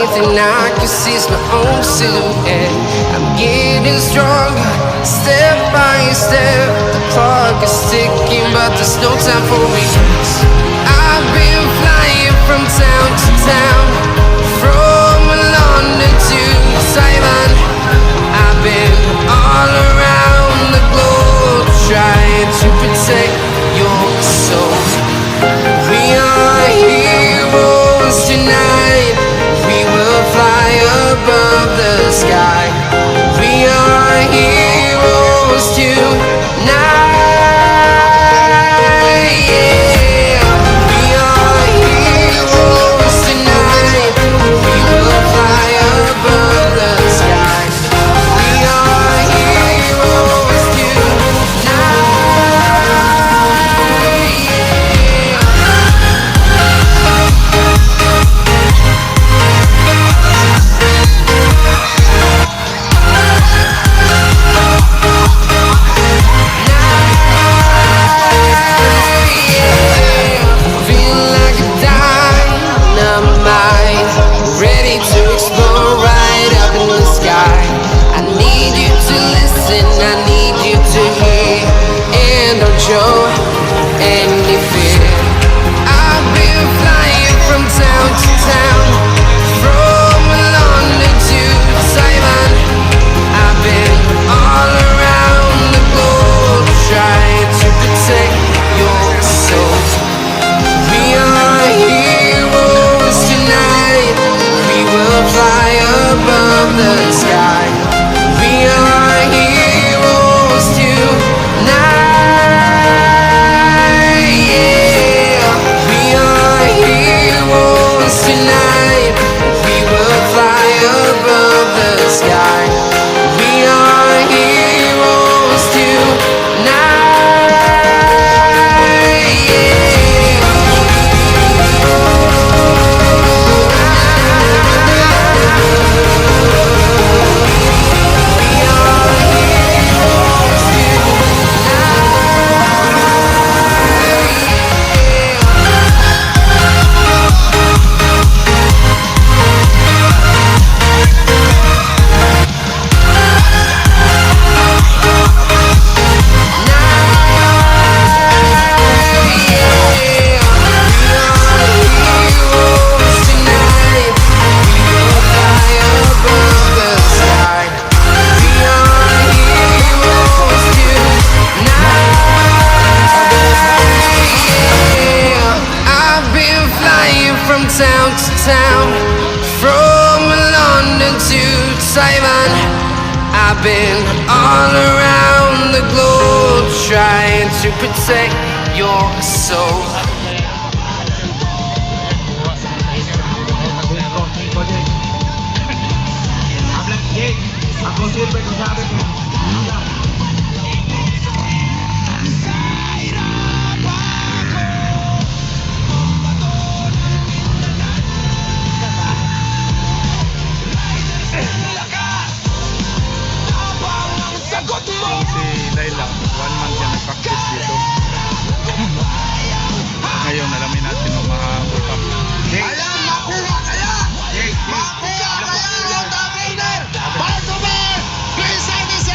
Everything I can see is my own silhouette. I'm getting stronger, step by step. The clock is ticking, but there's no time for regrets. I've been flying from town to town, from London to Taiwan. I've been all around the globe, trying to protect your soul. We are heroes tonight. We will fly above the sky. We are heroes tonight. Yeah. We are heroes tonight. We will fly above the sky. We are heroes tonight. Feel like a dynamite, ready to explode right up in the sky. I need you to listen, I need you to hear, and don't show any fear. I've been flying from town to town, from London to Taiwan. I've been all around the globe, trying to protect your soul. We are heroes tonight. We will fly above the sky. We are heroes tonight. Yeah. We are heroes tonight. We will fly above the sky. We are heroes tonight. From town to town, from London to Taiwan. I've been all around the globe, trying to protect your soul. Ako silbi ko sabi ko. Si Laila, 1 month yan nag-practice dito. Ngayon, alamin natin kung maka-overcome. Ayan, makuha kaya! Makuha kaya yung Dominator! Back to back! 3 seconds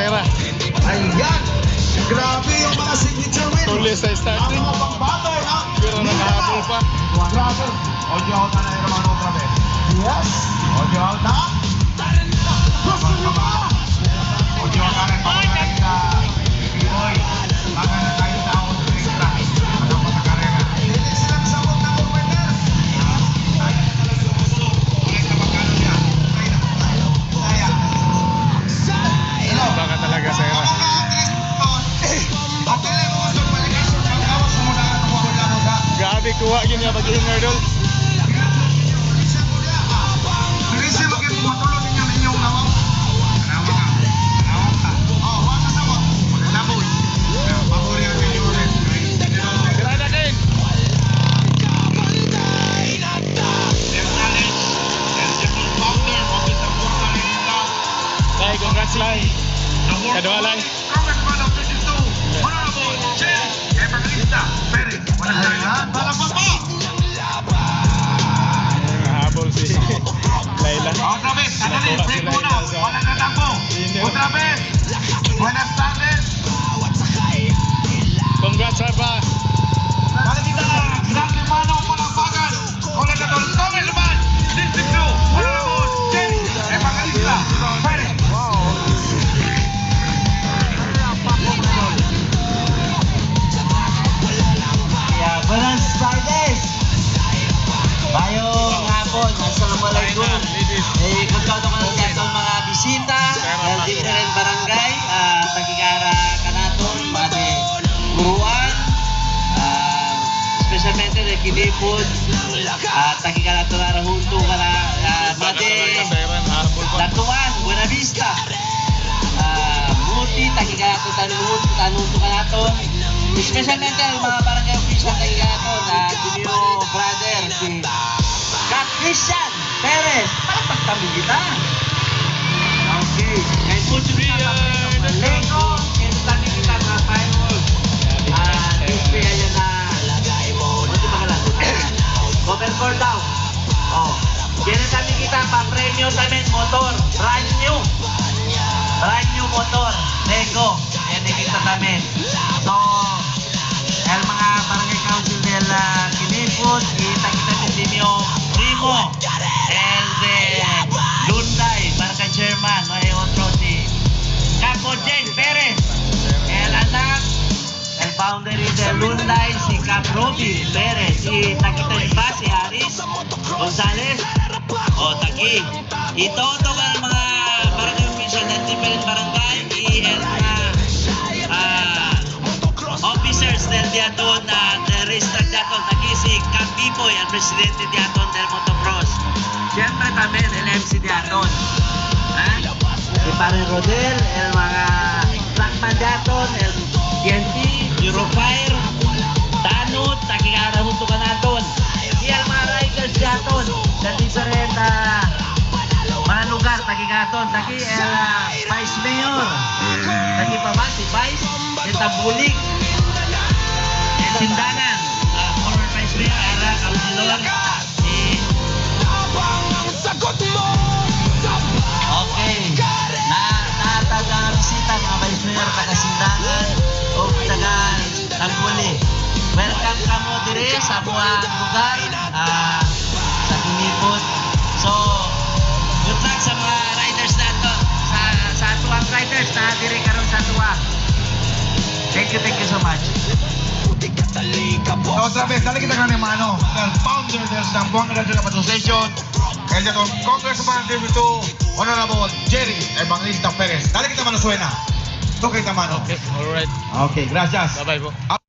Sera. Ayan! Grabe yung mga signature win. Tuloy sa starting. Ang mga pangbato, ha? Pero nakahabol pa. Grabe. Audio out na naman otra vez. Yes. Audio out na. Gusto nyo ba? Audio out na rin. Pagkakain ka. Boy. Baka na tayo sa ako sa extra. Ano pa sa karera? Hindi silang sabog na movement. Tayo na talaga gusto. Ulit na magkano niya. Kaya. Baka talaga Sera. Grabe kuha gini ang pag-inner dol. Grada din. Tay, congrats lang. Kadua lang. Nahabol si Laila. Otra vez, sandali, break muna. Walang natakbo. Otra vez. Buenas tardes. Congrats pa. Dale kita, grande mano, palakpakan. Colecador, Thomas Laman. District 2. Honorable Jenny Evangelista Perez. Yeah, buenas tardes. Bayong hapon, assalamualaikum. Ladies. Kagkado ka ng katong mga bisita ng different barangay, Tagigara, Kanaton, Mate, Buruan, especialmente de Kilipod, Tagigara, Tunara, Junto, Baka Mate, talaga Sera. Nahabol pa. Latuan, Buena Vista, Buti, Tagigara, Tanunto, Kanaton, especialmente ang mga barangay official Tagigara, Junior Brother, si Kat Christian Perez, palapagtabi kita. Okay. Kahit po siya na Lego, kinitani kita na firework. Display yan na, ano ba kalang? Cover daw. Oh. Kinitani kita pa premyo tamin motor. Brand new. Brand new motor. Lego. Yan kita tamin. So, el mga barangay council nila Kinipod, kita Timio Primo, el de Lunday, barangay chairman, may otro si Capo Jane Perez, el anak, el boundary de Lunday, si Cap Roby Perez, si Takita Iba, si Haris Gonzalez, o Taki. Ito ka ng mga barangay official ng different barangay, el mga officers del Diaton del Restart Diaton, aquí si Campipoy, el presidente Diaton del Motocross. Siyempre también el MC Diaton. Si Pare Rodel, el mga Blackman Diaton, el TNT, Eurofire, Tanut, Takigara Junto Kanaton. Y el mga riders Diaton, del different mga lugar, Tagigaton, Taki el Vice Mayor. Taki pa ba si Vice? El Tambulig. Sindanan, former Vice Mayor, era Councilor, okay, taga-bisita mga Vice Mayor, taga-Sindanan, o taga-Tangguli. Welcome ka mo dire sa buwang lugar, sa Kinipod. So, good luck sa mga riders nato, sa atuang riders na dire karon sa atuang. Thank you so much. Otra vez, dale kita grande mano. El founder del Zamboanga Regional Association, el de Congressman District 2, Honorable Jerry Evangelista Perez. Dale kita mano suena. Toca kita mano. Okay, alright. Okay, gracias. Bye-bye po.